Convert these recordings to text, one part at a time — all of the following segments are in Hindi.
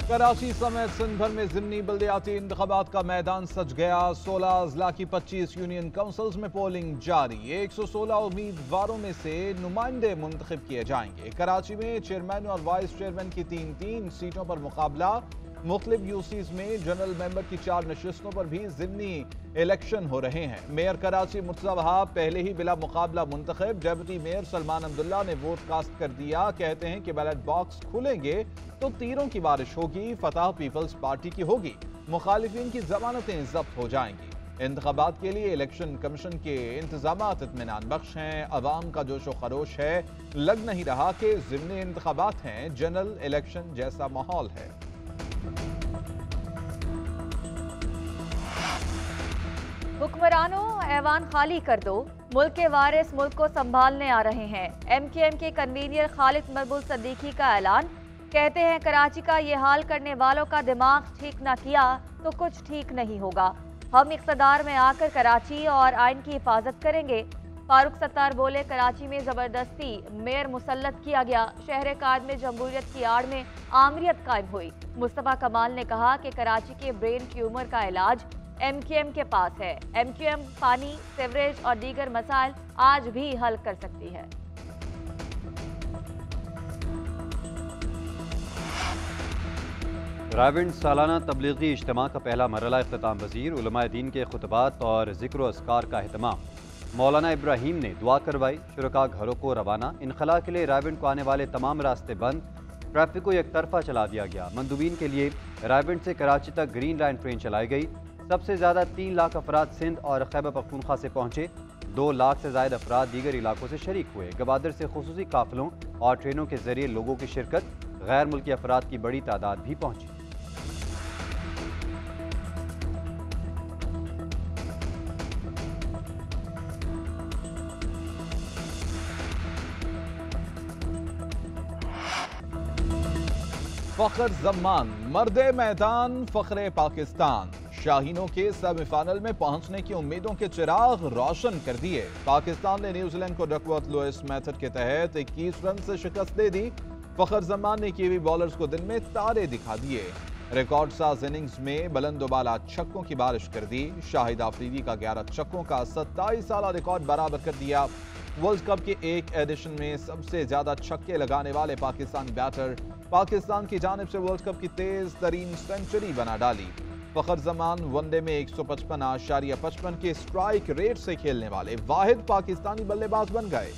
कराची समेत सिंध भर में ज़िमनी बल्दियाती इंतखाबात का मैदान सज गया। 16 अजला की 25 यूनियन काउंसिल्स में पोलिंग जारी। 116 उम्मीदवारों में से नुमाइंदे मुंतखब किए जाएंगे। कराची में चेयरमैन और वाइस चेयरमैन की 3-3 सीटों पर मुकाबला। मुख्तलिफ यूसीज में जनरल मेंबर की 4 नशिस्तों पर भी ज़िमनी इलेक्शन हो रहे हैं। मेयर कराची मुर्तज़ा वहाब पहले ही बिला मुकाबला मुंतखब। डेप्यूटी मेयर सलमान अब्दुल्ला ने वोट कास्ट कर दिया। कहते हैं कि बैलेट बॉक्स खुलेंगे तो तीरों की बारिश होगी। फतह पीपल्स पार्टी की होगी। मुखालिफिन की जमानतें जब्त हो जाएंगी। इंतखाबात के लिए इलेक्शन कमीशन के इंतजामात इत्मीनान बख्श हैं। अवाम का जोशो खरोश है। लग नहीं रहा कि ज़िमनी इंतखाबात हैं, जनरल इलेक्शन जैसा माहौल है। हुक्मरानों, ऐवान खाली कर दो। मुल्क के वारिस मुल्क को संभालने आ रहे हैं। MKM के कन्वीनियर खालिद मकबूल सद्दीकी का ऐलान। कहते हैं कराची का ये हाल करने वालों का दिमाग ठीक ना किया तो कुछ ठीक नहीं होगा। हम इक़्तिदार में आकर कराची और आइन की हिफाजत करेंगे। फारूक सत्तार बोले, कराची में जबरदस्ती मेयर मुसल्लत किया गया। शहर कायद में जमहूरियत की आड़ में आमरीत कायम हुई। मुस्तफा कमाल ने कहा कि कराची के ब्रेन ट्यूमर का इलाज MKM के पास है। MKM पानी, सीवरेज और दीगर मसाइल आज भी हल कर सकती है। रायविंड सालाना तबलीगी इज्तिमा का पहला मरहला इख्तिताम वज़ीर उलमाए दीन के खुतबात और ज़िक्र व अस्कार का अहतमाम। मौलाना इब्राहीम ने दुआ करवाई। शुरका घरों को रवाना। इनखला के लिए रायविंड को आने वाले तमाम रास्ते बंद। ट्रैफिक को एक तरफा चला दिया गया। मंदूबीन के लिए रायविंड से कराची तक ग्रीन लाइन ट्रेन चलाई गई। सबसे ज़्यादा 3 लाख अफराद सिंध और खैबर पख्तूनख्वा से पहुंचे। 2 लाख से ज़ायद अफराद दीगर इलाकों से शरीक हुए। गवादर से खुसूसी काफिलों और ट्रेनों के जरिए लोगों की शिरकत। गैर मुल्की अफराद की बड़ी तादाद भी पहुंची। फखर जमान, मर्दे मैदान, फखरे पाकिस्तान। शाहीनों के सेमीफाइनल में पहुंचने की उम्मीदों के चिराग रोशन कर दिए। पाकिस्तान ने न्यूजीलैंड को डकवर्थ लुइस मेथड के तहत 21 रन से शिकस्त दे दी। फखर जमान ने कीवी बॉलर्स को दिन में तारे दिखा दिए। रिकॉर्ड साज इनिंग्स में बुलंदोबाला छक्कों की बारिश कर दी। शाहिद आफरीदी का 11 छक्कों का 27 साला रिकॉर्ड बराबर कर दिया। वर्ल्ड कप के एक एडिशन में सबसे ज्यादा छक्के लगाने वाले पाकिस्तानी बैटर पाकिस्तान की जानिब से वर्ल्ड कप की तेज तरीन सेंचुरी बना डाली। फखर जमान वनडे में 155.55 के स्ट्राइक रेट से खेलने वाले वाहिद पाकिस्तानी बल्लेबाज बन गए।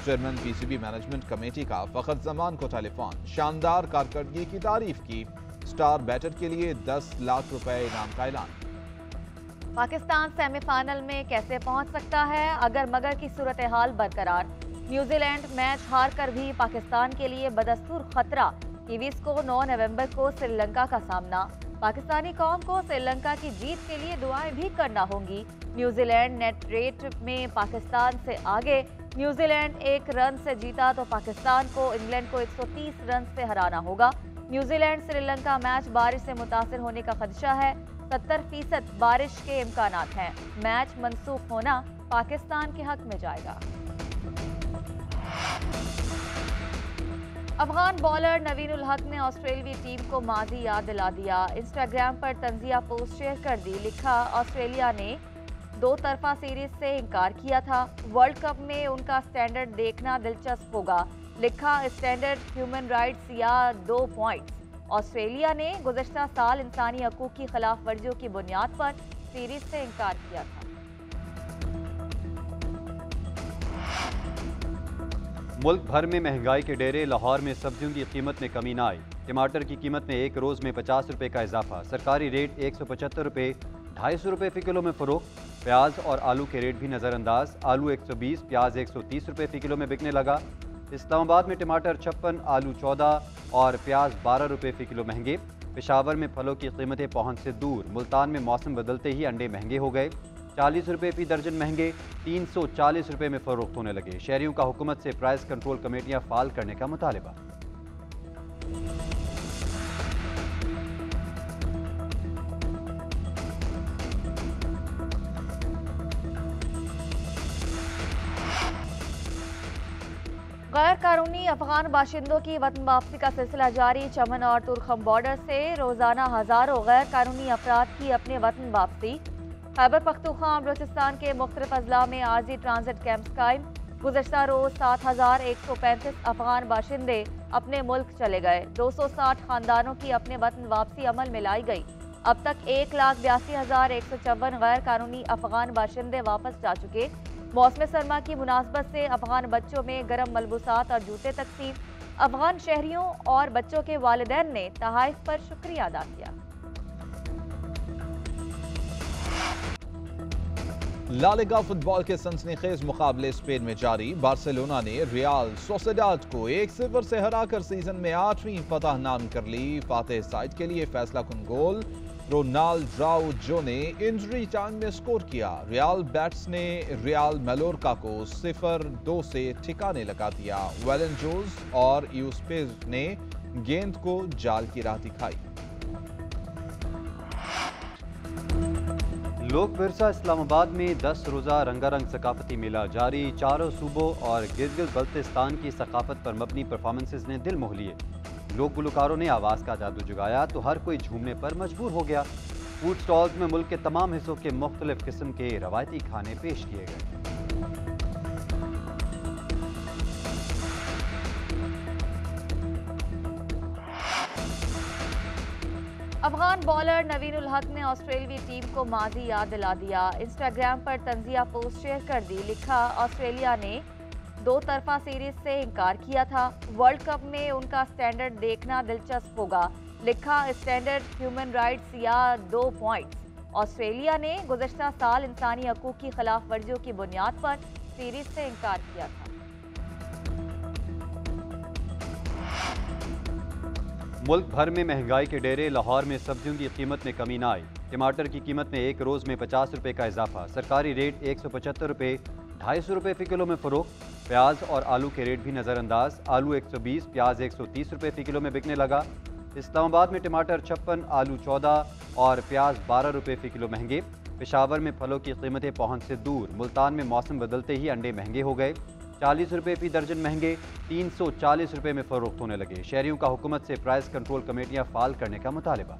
चेयरमैन PCB मैनेजमेंट कमेटी का फखर जमान को टेलीफोन। शानदार कारकर्दगी की तारीफ की। स्टार बैटर के लिए 10 लाख रुपए इनाम का ऐलान। पाकिस्तान सेमीफाइनल में कैसे पहुंच सकता है? अगर मगर की सूरत हाल बरकरार। न्यूजीलैंड मैच हार कर भी पाकिस्तान के लिए बदस्तूर खतरा। कीवीज को 9 नवंबर को श्रीलंका का सामना। पाकिस्तानी कौम को श्रीलंका की जीत के लिए दुआएं भी करना होंगी। न्यूजीलैंड नेट रेट में पाकिस्तान से आगे। न्यूजीलैंड 1 रन से जीता तो पाकिस्तान को इंग्लैंड को 130 रन से हराना होगा। न्यूजीलैंड श्रीलंका मैच बारिश से मुतासिर होने का खदशा है। 70% बारिश के इम्कानात हैं। मैच मनसूख होना पाकिस्तान के हक में जाएगा। अफगान बॉलर नवीन उल हक ने ऑस्ट्रेलियाई टीम को माजी याद दिला दिया। इंस्टाग्राम पर तंजिया पोस्ट शेयर कर दी। लिखा, ऑस्ट्रेलिया ने 2 तरफा सीरीज से इनकार किया था। वर्ल्ड कप में उनका स्टैंडर्ड देखना दिलचस्प होगा। लिखा, स्टैंडर्ड ह्यूमन राइट्स या 2 पॉइंट्स। ऑस्ट्रेलिया ने गुज़श्ता साल इंसानी हकूक़ की खिलाफ वर्जियों की बुनियाद पर सीरीज से इनकार किया था। मुल्क भर में महंगाई के डेरे। लाहौर में सब्जियों की कीमत में कमी न आई। टमाटर की कीमत में एक रोज़ में 50 रुपये का इजाफा। सरकारी रेट 175 रुपये, 250 रुपये फ़ी किलो में फ़रोख्त। प्याज और आलू के रेट भी नज़रअंदाज। आलू 120, प्याज 130 रुपये फ़ी किलो में बिकने लगा। इस्लामाबाद में टमाटर 56, आलू 14 और प्याज 12 रुपये फ़ी किलो महंगे। पेशावर में फलों की कीमतें पहुँच से दूर। मुल्तान में मौसम बदलते ही अंडे महंगे हो गए। 40 रुपये फ़ी दर्जन महंगे 340 रुपये में फ़रोख्त होने लगे। शहरियों का हुकूमत से प्राइस कंट्रोल कमेटियाँ फ़ाल करने का मुतालिबा। गैर कानूनी अफगान बाशिंदों की वतन वापसी का सिलसिला जारी। चमन और तुरखम बॉर्डर से रोजाना हजारों गैर कानूनी अफराद की अपने वतन वापसी। खैबर पख्तूनख्वा बलूचिस्तान के मुख्तलिफ अजला में आर्जी ट्रांजिट कैंप्स कायम। गुज़श्ता रोज 7,135 अफगान बाशिंदे अपने मुल्क चले गए। 260 खानदानों की अपने वतन वापसी अमल में लाई गई। अब तक 1,82,154 गैर कानूनी अफगान बाशिंदे वापस जा चुके। मौसम सरमा की मुनासबत से अफगान बच्चों में गर्म मलबूसात और जूते तकसीम। अफगान शहरियों और बच्चों के वालिदैन ने तहाइफ पर शुक्रिया अदा किया। ला लीगा फुटबॉल के सनसनीखेज मुकाबले स्पेन में जारी। बार्सिलोना ने रियल सोसेडाड को 1-0 से हराकर सीजन में 8वीं फतह नाम कर ली। फातेह साइड के लिए फैसला कुन गोल रोनाल्डो ने इंजरी टाइम में स्कोर किया। रियल बैट्स ने रियल मैलोर्का को 0-2 से ठिकाने लगा दिया। वेलेंजोस और यूस्पेज ने गेंद को जाल की राह दिखाई। लोक विरसा इस्लामाबाद में 10 रोज़ा रंगारंग सकाफती मेला जारी। चारों सूबों और गिलगित बल्तिस्तान की सकाफत पर मबनी परफॉर्मेंसेज ने दिल मोह लिए। लोक गुलकारों ने आवाज़ का जादू जगाया तो हर कोई झूमने पर मजबूर हो गया। फूड स्टॉल्स में मुल्क के तमाम हिस्सों के मुख्तलिफ किस्म के रवायती खाने पेश किए गए। अफगान बॉलर नवीन उल हक ने ऑस्ट्रेलियाई टीम को माजी याद दिला दिया। इंस्टाग्राम पर तंजिया पोस्ट शेयर कर दी। लिखा, ऑस्ट्रेलिया ने 2 तरफा सीरीज से इनकार किया था। वर्ल्ड कप में उनका स्टैंडर्ड देखना दिलचस्प होगा। लिखा, स्टैंडर्ड ह्यूमन राइट्स या 2 पॉइंट्स। ऑस्ट्रेलिया ने गुज़श्ता साल इंसानी हकूक़ की खिलाफ वर्जियों की बुनियाद पर सीरीज से इनकार किया था। मुल्क भर में महंगाई के डेरे। लाहौर में सब्जियों की कीमत में कमी न आई। टमाटर की कीमत में एक रोज़ में 50 रुपये का इजाफा। सरकारी रेट 175 रुपये 250 रुपये फ़ी किलो में फ़रोख्त। प्याज और आलू के रेट भी नज़रअंदाज। आलू 120, प्याज 130 रुपये फ़ी किलो में बिकने लगा। इस्लामाबाद में टमाटर 56, आलू 14 और प्याज 12 रुपये फ़ी किलो महंगे। पेशावर में फलों की कीमतें पहुँच से दूर। मुल्तान में मौसम बदलते ही अंडे महंगे हो गए। 40 रुपये फ़ी दर्जन महंगे 340 रुपये में फ़रोख्त होने लगे। शहरियों का हुकूमत से प्राइस कंट्रोल कमेटियाँ फ़ाल करने का मुतालबा।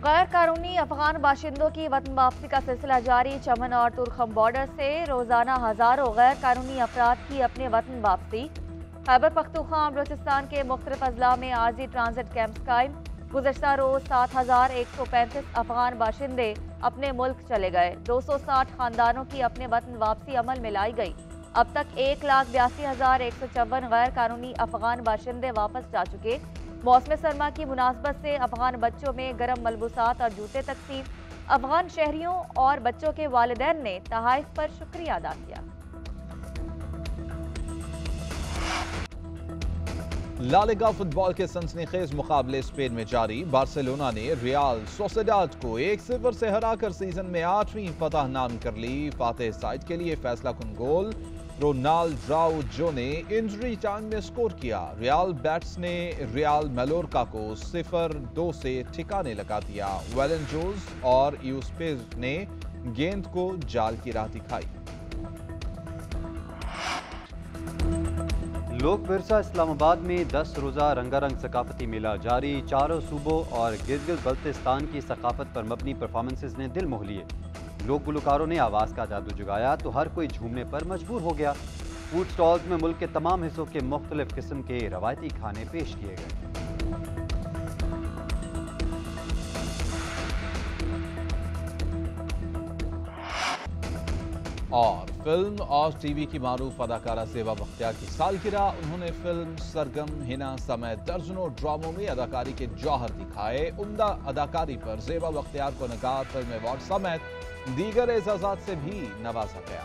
गैर कानूनी अफगान बाशिंदों की वतन वापसी का सिलसिला जारी। चमन और तुरखम बॉर्डर से रोजाना हजारों गैर कानूनी अफराद की अपने वतन वापसी। खैबर पख्तूनख्वा बलूचिस्तान के मुख्तलिफ अजला में आर्जी ट्रांजिट कैंप्स कायम। गुज़श्ता रोज 7,135 अफगान बाशिंदे अपने मुल्क चले गए। 260 खानदानों की अपने वतन वापसी अमल में लाई गई। अब तक 1,82,154 गैर कानूनी अफगान बाशिंदे वापस जा चुके। मौसम सरमा की मुनासबत से अफगान बच्चों में गर्म मलबूसात और जूते तकसीम। अफगान शहरियों और बच्चों के वालिदैन ने तहाइफ पर शुक्रिया अदा किया। ला लीगा फुटबॉल के सनसनीखेज मुकाबले स्पेन में जारी। बार्सिलोना ने रियल सोसेडाड को 1-0 से हराकर सीजन में 8वीं फतह नाम कर ली। फातेह साइड के लिए फैसला कुन गोल रोनाल्डो ने इंजरी टाइम में स्कोर किया। रियल बैट्स ने रियल मैलोर्का को 0-2 से ठिकाने लगा दिया। वेलेंजोस और यूस्पेज ने गेंद को जाल की राह दिखाई। लोक विरसा इस्लामाबाद में 10 रोज़ा रंगारंग सकाफती मेला जारी। चारों सूबों और गिलगित बल्तिस्तान की सकाफत पर मबनी परफॉर्मेंसेज ने दिल मोह लिए। लोक गुलकारों ने आवाज़ का जादू जगाया तो हर कोई झूमने पर मजबूर हो गया। फूड स्टॉल्स में मुल्क के तमाम हिस्सों के मुख्तलिफ किस्म के रवायती खाने पेश किए गए। और फिल्म और टीवी की मारूफ अदाकारा ज़ेबा बख्तियार की सालगिरह। उन्होंने फिल्म सरगम, हिना समेत दर्जनों ड्रामों में अदाकारी के जौहर दिखाए। उम्दा अदाकारी पर ज़ेबा बख्तियार को नगार फिल्म अवार्ड समेत दीगर एजाज़ात से भी नवाजा गया।